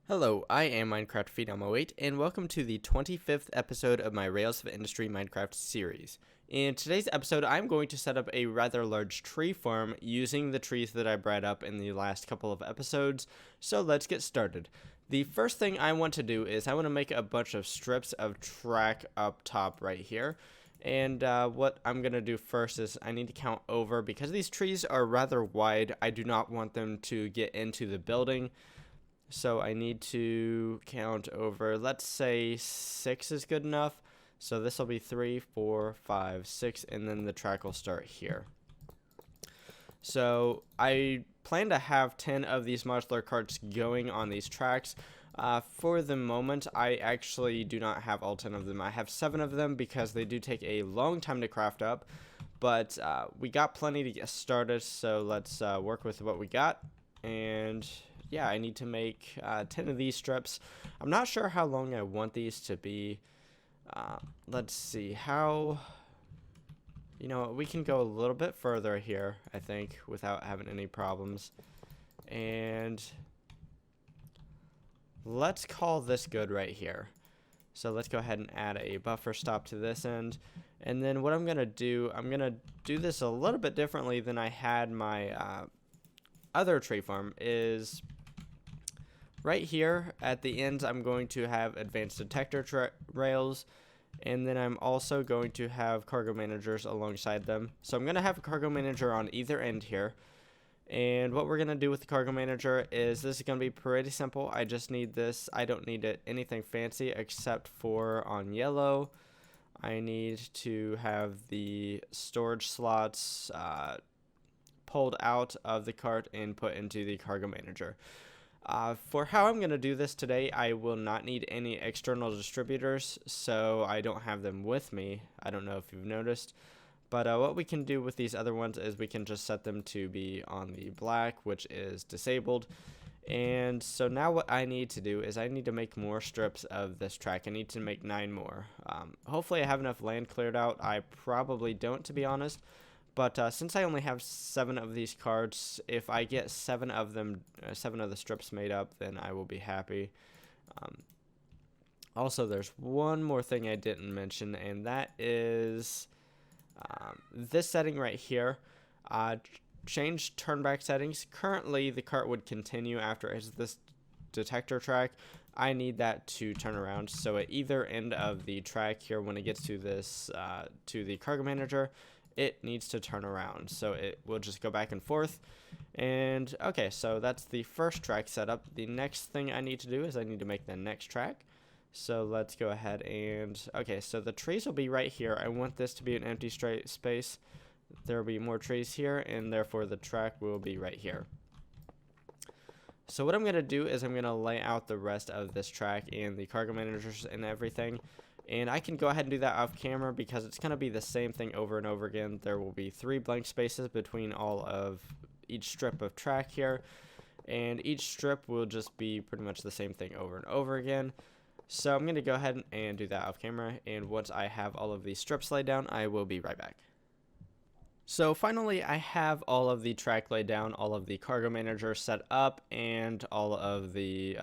Hello, I am Minecraft Phenom08, and welcome to the 25th episode of my Rails of Industry Minecraft series. In today's episode, I'm going to set up a rather large tree farm using the trees that I bred up in the last couple of episodes, so let's get started. The first thing I want to do is I want to make a bunch of strips of track up top right here. And what I'm going to do first is I need to count over, because these trees are rather wide, I do not want them to get into the building. So I need to count over, let's say 6 is good enough. So this will be 3, 4, 5, 6, and then the track will start here. So I plan to have 10 of these modular carts going on these tracks. For the moment, I actually do not have all 10 of them. I have 7 of them because they do take a long time to craft up. But we got plenty to get started, so let's work with what we got. And yeah, I need to make 10 of these strips. I'm not sure how long I want these to be. Let's see how, we can go a little bit further here, I think, without having any problems. And let's call this good right here. So let's go ahead and add a buffer stop to this end. And then what I'm going to do this a little bit differently than I had my other tree farm is right here at the ends. I'm going to have advanced detector rails, and then I'm also going to have cargo managers alongside them. So I'm going to have a cargo manager on either end here. And what we're going to do with the cargo manager is this is going to be pretty simple. I just need this. I don't need anything fancy except for on yellow, I need to have the storage slots pulled out of the cart and put into the cargo manager. For how I'm going to do this today, I will not need any external distributors, so I don't have them with me. I don't know if you've noticed, but what we can do with these other ones is we can just set them to be on the black, which is disabled. And so now what I need to do is I need to make more strips of this track. I need to make 9 more. Hopefully I have enough land cleared out. I probably don't, to be honest. But since I only have 7 of these cards, if I get 7 of them, 7 of the strips made up, then I will be happy. Also, there's one more thing I didn't mention, and that is this setting right here. Change turnback settings. Currently, the cart would continue after it hits this detector track. I need that to turn around. So at either end of the track here, when it gets to this, to the cargo manager, it needs to turn around, so it will just go back and forth. And okay, so that's the first track setup. The next thing I need to do is I need to make the next track. So let's go ahead and okay, so the trees will be right here. I want this to be an empty straight space. There will be more trees here, and therefore the track will be right here. So what I'm going to do is I'm going to lay out the rest of this track and the cargo managers and everything. And I can go ahead and do that off camera because it's going to be the same thing over and over again. There will be 3 blank spaces between all of each strip of track here. And each strip will just be pretty much the same thing over and over again. So I'm going to go ahead and do that off camera. And once I have all of these strips laid down, I will be right back. So finally, I have all of the track laid down, all of the cargo manager set up, and all of the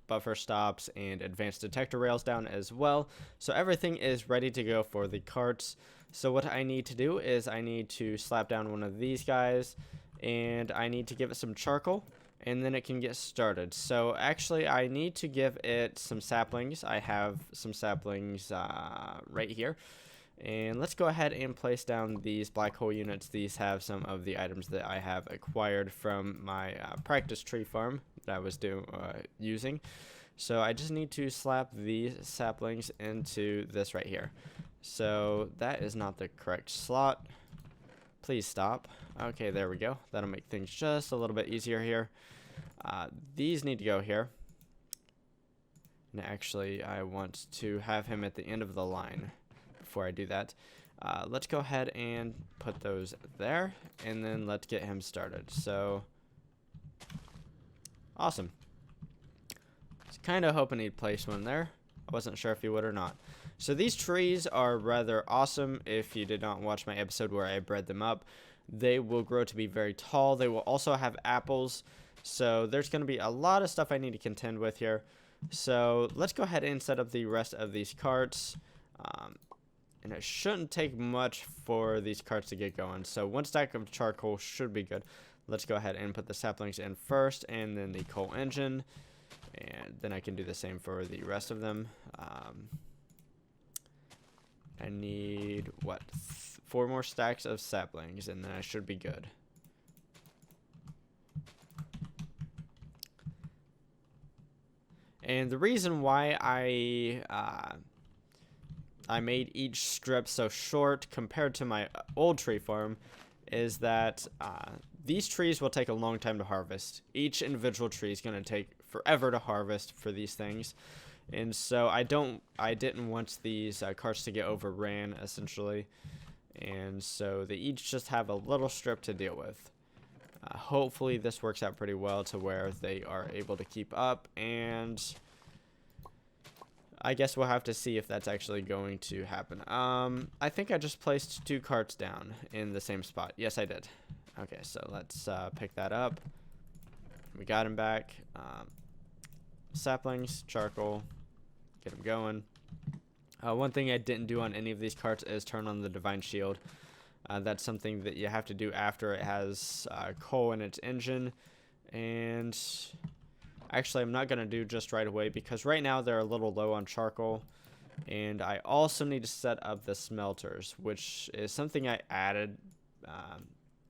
buffer stops and advanced detector rails down as well. So everything is ready to go for the carts. So what I need to do is I need to slap down one of these guys, and I need to give it some charcoal, and then it can get started. So actually, I need to give it some saplings. I have some saplings right here. And let's go ahead and place down these black hole units. These have some of the items that I have acquired from my practice tree farm that I was using. So I just need to slap these saplings into this right here. So that is not the correct slot. Please stop. Okay, there we go. That'll make things just a little bit easier here. These need to go here. And actually, I want to have him at the end of the line. Before I do that, let's go ahead and put those there, and then let's get him started. So awesome. I was kind of hoping he'd place one there. I wasn't sure if he would or not. So these trees are rather awesome. If you did not watch my episode where I bred them up, they will grow to be very tall. They will also have apples. So there's going to be a lot of stuff I need to contend with here. So let's go ahead and set up the rest of these carts. And it shouldn't take much for these carts to get going. So 1 stack of charcoal should be good. Let's go ahead and put the saplings in first, and then the coal engine. And then I can do the same for the rest of them. I need, what, 4 more stacks of saplings, and then I should be good. And the reason why I made each strip so short compared to my old tree farm is that these trees will take a long time to harvest. Each individual tree is going to take forever to harvest for these things. And so I didn't want these carts to get overran, essentially. And so they each just have a little strip to deal with. Hopefully this works out pretty well to where they are able to keep up, and I guess we'll have to see if that's actually going to happen. I think I just placed 2 carts down in the same spot. Yes, I did. Okay, so let's pick that up. We got him back. Saplings, charcoal, get him going. One thing I didn't do on any of these carts is turn on the divine shield. That's something that you have to do after it has coal in its engine. And actually, I'm not going to do just right away because right now they're a little low on charcoal. And I also need to set up the smelters, which is something I added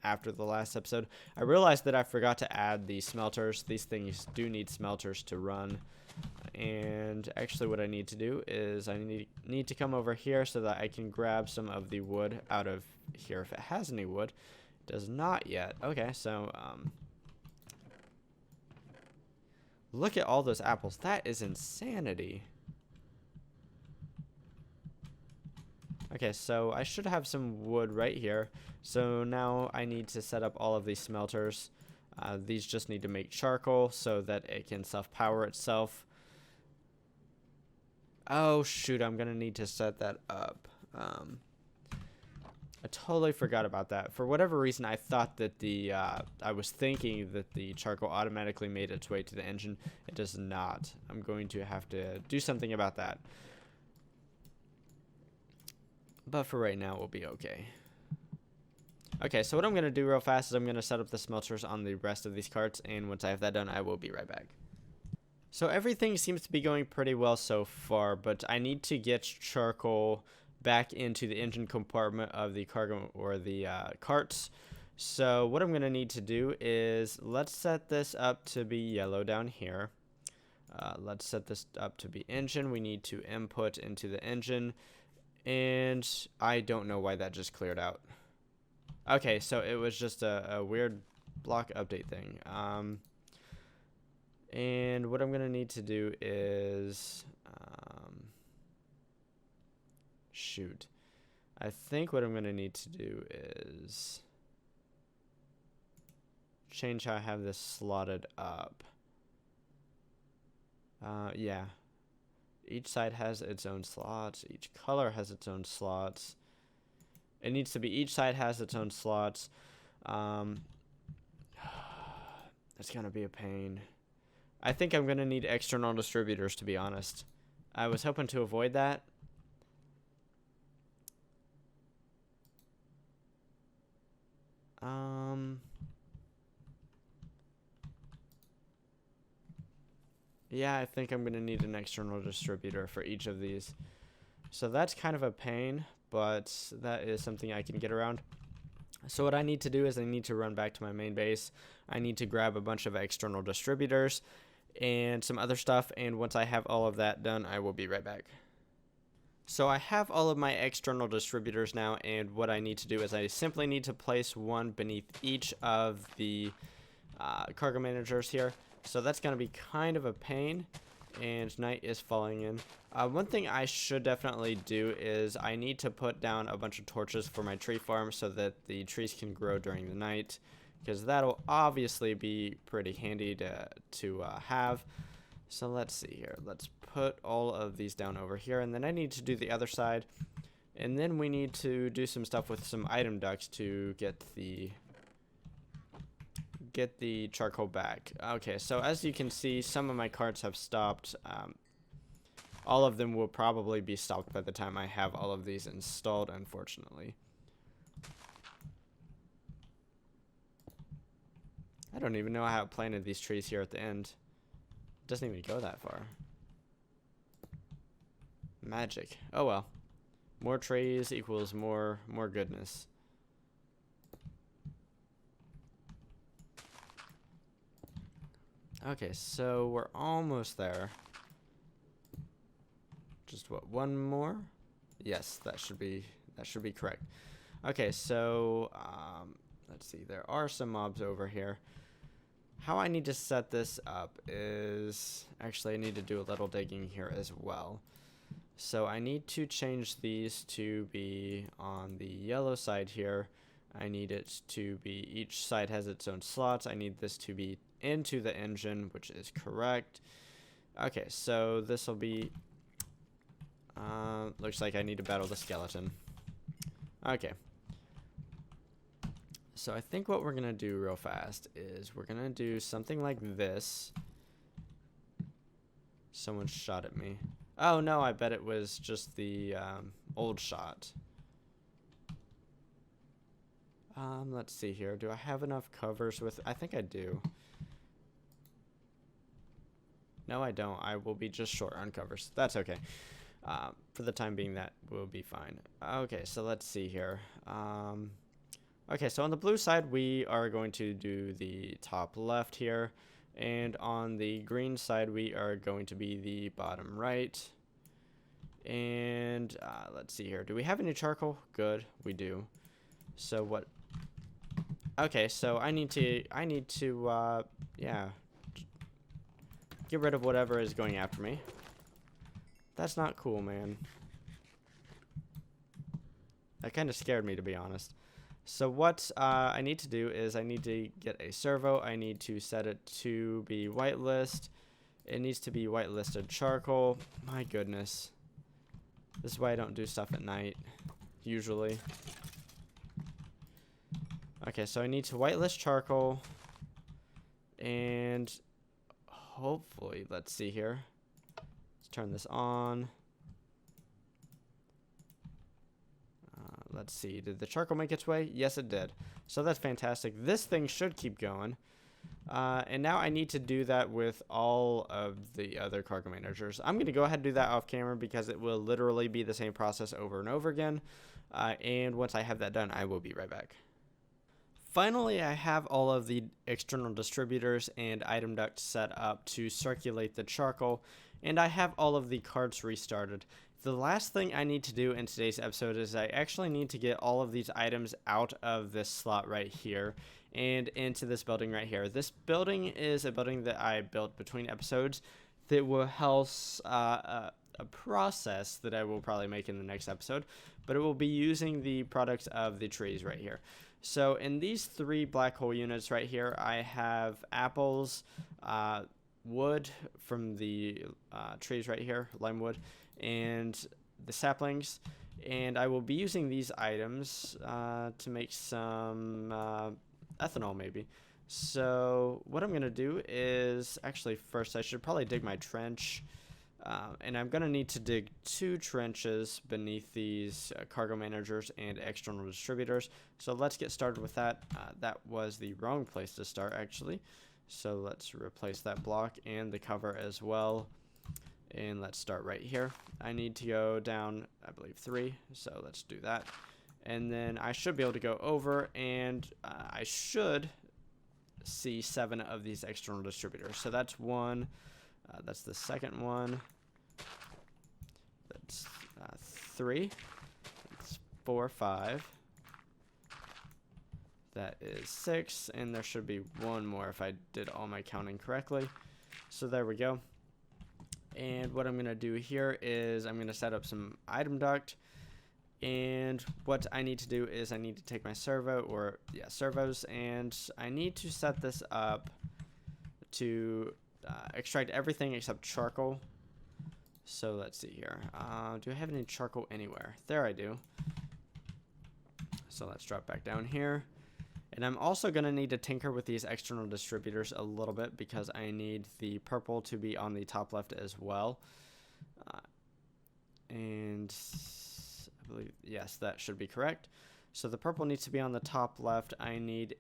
after the last episode. I realized that I forgot to add the smelters. These things do need smelters to run. And actually what I need to do is I need to come over here so that I can grab some of the wood out of here if it has any wood. It does not yet. Okay, so look at all those apples. That is insanity. Okay, so I should have some wood right here. So now I need to set up all of these smelters. These just need to make charcoal so that it can self-power itself. Oh, shoot, I'm going to need to set that up. I totally forgot about that. For whatever reason, I thought that I was thinking that the charcoal automatically made its way to the engine. It does not. I'm going to have to do something about that. But for right now, we'll be okay. Okay, so what I'm going to do real fast is I'm going to set up the smelters on the rest of these carts, and once I have that done, I will be right back. So everything seems to be going pretty well so far, but I need to get charcoal back into the engine compartment of the cargo or the carts. So what I'm going to need to do is let's set this up to be yellow down here. Let's set this up to be engine. We need to input into the engine, and I don't know why that just cleared out. Okay, so it was just a weird block update thing. And what I'm going to need to do is, shoot. I think what I'm going to need to do is change how I have this slotted up. Yeah. Each side has its own slots. Each color has its own slots. It needs to be each side has its own slots. It's going to be a pain. I think I'm going to need external distributors, to be honest. I was hoping to avoid that. Yeah, I think I'm going to need an external distributor for each of these. So that's kind of a pain, but that is something I can get around. So what I need to do is I need to run back to my main base. I need to grab a bunch of external distributors and some other stuff, and once I have all of that done, I will be right back. So I have all of my external distributors now, and what I need to do is I simply need to place one beneath each of the cargo managers here. So that's going to be kind of a pain, and night is falling in. One thing I should definitely do is I need to put down a bunch of torches for my tree farm so that the trees can grow during the night, because that'll obviously be pretty handy to have. So let's see here. Let's put all of these down over here, and then I need to do the other side, and then we need to do some stuff with some item ducts to get get the charcoal back. Okay, so as you can see, some of my carts have stopped. All of them will probably be stopped by the time I have all of these installed, unfortunately. I don't even know how I planted these trees here at the end. It doesn't even go that far. Magic. Oh well. More trees equals more goodness. Okay, so we're almost there. Just what, one more? Yes, that should be correct. Okay, so let's see. There are some mobs over here. How I need to set this up is actually I need to do a little digging here as well. So I need to change these to be on the yellow side here. I need it to be, each side has its own slots. I need this to be into the engine, which is correct. Okay, so this will be, looks like I need to battle the skeleton. Okay. So I think what we're going to do real fast is we're going to do something like this. Someone shot at me. Oh no, I bet it was just the old shot. Let's see here. Do I have enough covers with... I think I do. No, I don't. I will be just short on covers. That's okay. For the time being, that will be fine. Okay, so let's see here. Okay, so on the blue side, we are going to do the top left here. And on the green side, we are going to be the bottom right. And let's see here. Do we have any charcoal? Good, we do. So what... Okay, so I need to, yeah, get rid of whatever is going after me. That's not cool, man. That kind of scared me, to be honest. So what I need to do is I need to get a servo. I need to set it to be whitelist. It needs to be whitelisted charcoal. My goodness. This is why I don't do stuff at night, usually. Okay, so I need to whitelist charcoal. And hopefully, let's see here. Let's turn this on. Let's see, did the charcoal make its way? Yes, it did. So that's fantastic. This thing should keep going. And now I need to do that with all of the other cargo managers. I'm going to go ahead and do that off camera because it will literally be the same process over and over again. And once I have that done, I will be right back. Finally, I have all of the external distributors and item ducts set up to circulate the charcoal, and I have all of the carts restarted. The last thing I need to do in today's episode is I actually need to get all of these items out of this slot right here and into this building right here. This building is a building that I built between episodes that will house a process that I will probably make in the next episode, but it will be using the products of the trees right here. So in these three black hole units right here, I have apples, wood from the trees right here, lime wood, and the saplings. And I will be using these items to make some ethanol maybe. So what I'm going to do is, actually first I should probably dig my trench. And I'm going to need to dig 2 trenches beneath these cargo managers and external distributors. So let's get started with that. That was the wrong place to start, actually. So let's replace that block and the cover as well. And let's start right here. I need to go down, I believe, 3. So let's do that. And then I should be able to go over, and I should see 7 of these external distributors. So that's 1. That's the second one. That's 3. That's 4, 5. That is 6, and there should be 1 more if I did all my counting correctly. So there we go. And what I'm going to do here is I'm going to set up some item duct. And what I need to do is I need to take my servos, and I need to set this up to extract everything except charcoal. So let's see here. Do I have any charcoal anywhere? There I do. So let's drop back down here. And I'm also going to need to tinker with these external distributors a little bit because I need the purple to be on the top left as well. And I believe, yes, that should be correct. So the purple needs to be on the top left. I need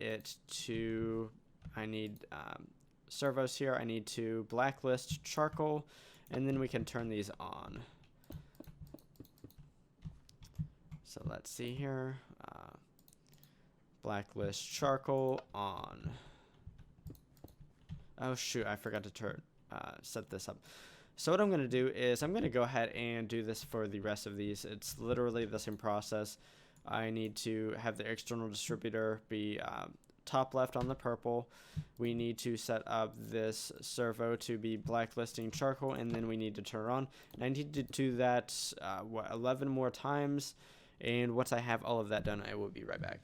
servos here. I need to blacklist charcoal, and then we can turn these on. So let's see here. Blacklist charcoal on. Oh shoot, I forgot to set this up. So what I'm going to do is I'm going to go ahead and do this for the rest of these. It's literally the same process. I need to have the external distributor be top left on the purple. We need to set up this servo to be blacklisting charcoal, and then we need to turn it on. And I need to do that 11 more times. And once I have all of that done, I will be right back.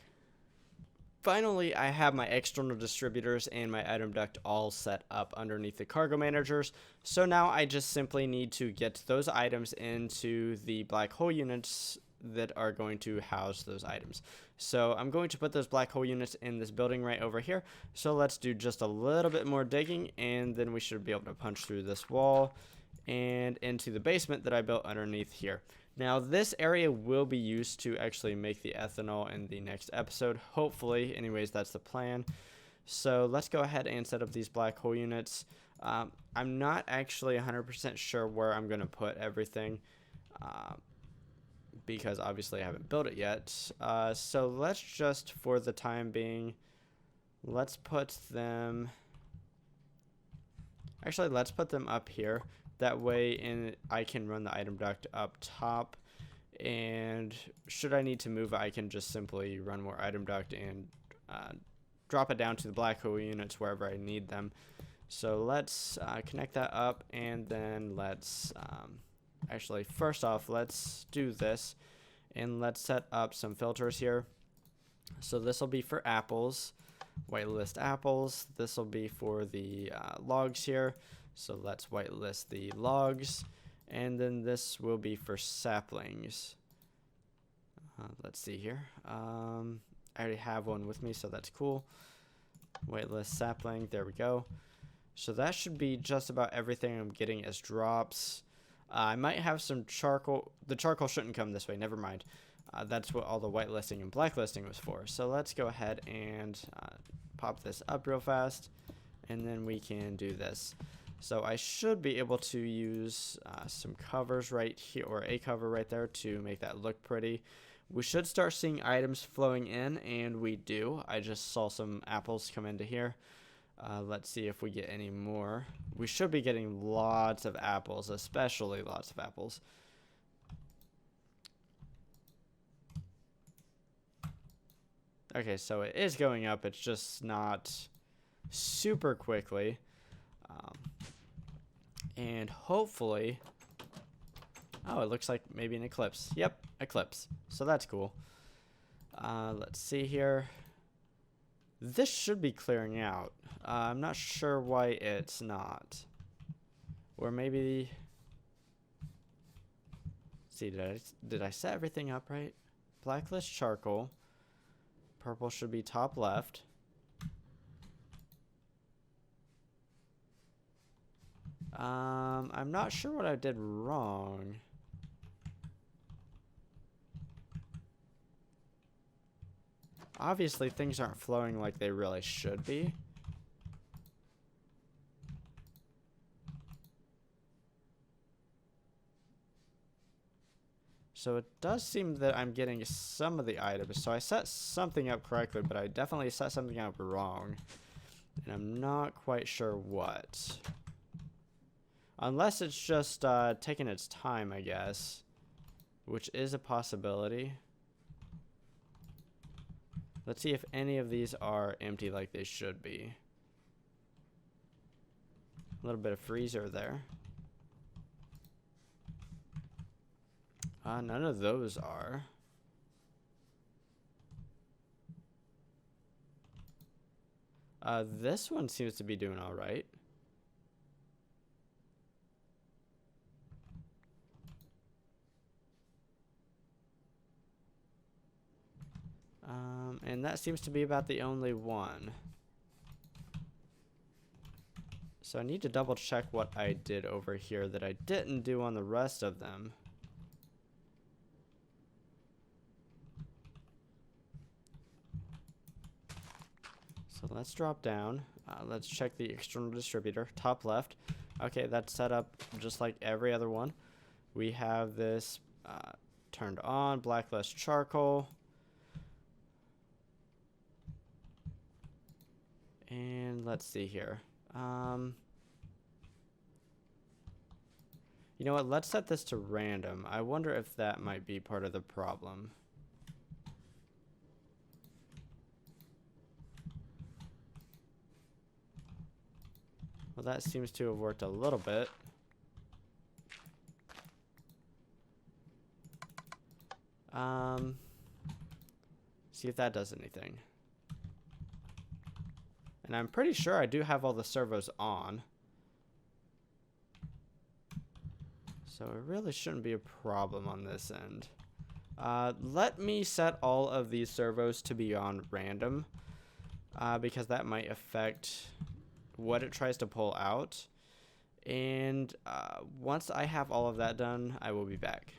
Finally, I have my external distributors and my item duct all set up underneath the cargo managers. So now I just simply need to get those items into the black hole units that are going to house those items. So I'm going to put those black hole units in this building right over here. So let's do just a little bit more digging, and then we should be able to punch through this wall and into the basement that I built underneath here. Now this area will be used to actually make the ethanol in the next episode, hopefully. Anyways, that's the plan. So let's go ahead and set up these black hole units. I'm not actually 100% sure where I'm going to put everything because obviously I haven't built it yet. So let's just, for the time being, let's put them... Actually, let's put them up here. That way I can run the item duct up top, and should I need to move it, I can just simply run more item duct and drop it down to the black hole units wherever I need them. So let's connect that up, and then let's actually, first off, let's do this, and let's set up some filters here. So this will be for apples, whitelist apples. This will be for the logs here. So let's whitelist the logs, and then this will be for saplings. Let's see here. I already have one with me, so that's cool. Whitelist sapling, there we go. So that should be just about everything I'm getting as drops. I might have some charcoal. The charcoal shouldn't come this way, never mind. That's what all the whitelisting and blacklisting was for. So let's go ahead and pop this up real fast, and then we can do this. So I should be able to use some covers right here, or a cover right there, to make that look pretty. We should start seeing items flowing in, and we do. I just saw some apples come into here. Let's see if we get any more. We should be getting lots of apples, especially lots of apples. Okay, so it is going up. It's just not super quickly. And hopefully, oh, it looks like maybe an eclipse. Yep, eclipse. So that's cool. Let's see here. This should be clearing out. I'm not sure why it's not. Or maybe... Let's see, did I set everything up right? Blacklist charcoal. Purple should be top left. I'm not sure what I did wrong. Obviously, things aren't flowing like they really should be. So it does seem that I'm getting some of the items. So I set something up correctly, but I definitely set something up wrong. And I'm not quite sure what. Unless it's just taking its time, I guess. Which is a possibility. Let's see if any of these are empty like they should be. A little bit of freezer there. None of those are. This one seems to be doing all right. And that seems to be about the only one. So I need to double check what I did over here that I didn't do on the rest of them. So let's drop down. Let's check the external distributor, top left. Okay, that's set up just like every other one. We have this turned on, blacklist charcoal. And let's see here. You know what? Let's set this to random. I wonder if that might be part of the problem. Well, that seems to have worked a little bit. See if that does anything. And I'm pretty sure I do have all the servos on. So it really shouldn't be a problem on this end. Let me set all of these servos to be on random. Because that might affect what it tries to pull out. And once I have all of that done, I will be back.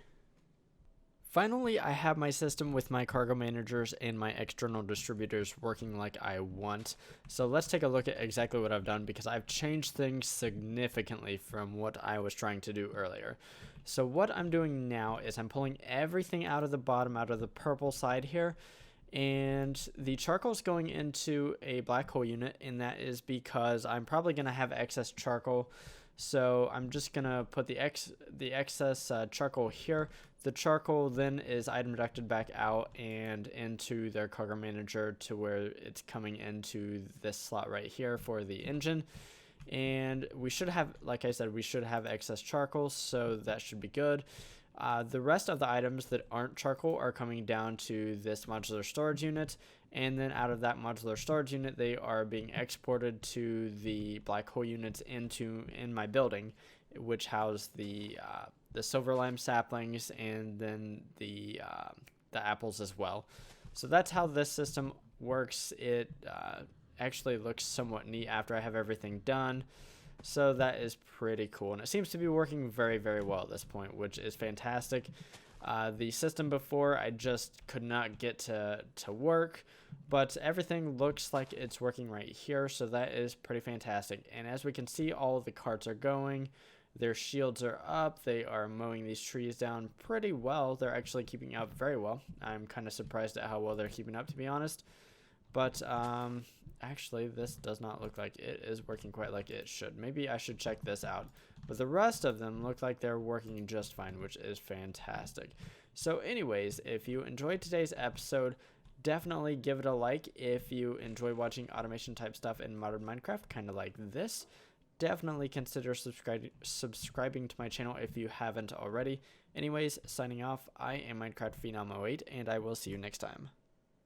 Finally, I have my system with my cargo managers and my external distributors working like I want. So let's take a look at exactly what I've done, because I've changed things significantly from what I was trying to do earlier. So what I'm doing now is I'm pulling everything out of the bottom, out of the purple side here, and the charcoal is going into a black hole unit, and that is because I'm probably going to have excess charcoal. So I'm just going to put the excess charcoal here. The charcoal then is item deducted back out and into their cargo manager to where it's coming into this slot right here for the engine. And we should have, like I said, we should have excess charcoal, so that should be good. The rest of the items that aren't charcoal are coming down to this modular storage unit, and then out of that modular storage unit, they are being exported to the black hole units in my building, which house the silver lime saplings and then the apples as well. So that's how this system works. It actually looks somewhat neat after I have everything done. So that is pretty cool, and it seems to be working very, very well at this point, which is fantastic. The system before, I just could not get to work, but everything looks like it's working right here, so that is pretty fantastic. And as we can see, all of the carts are going. Their shields are up. They are mowing these trees down pretty well. They're actually keeping up very well. I'm kind of surprised at how well they're keeping up, to be honest. But actually, this does not look like it is working quite like it should. Maybe I should check this out. But the rest of them look like they're working just fine, which is fantastic. So anyways, if you enjoyed today's episode, definitely give it a like. If you enjoy watching automation type stuff in modern Minecraft, kind of like this, definitely consider subscribing to my channel if you haven't already. Anyways, signing off, I am Minecraft Phenom 08, and I will see you next time.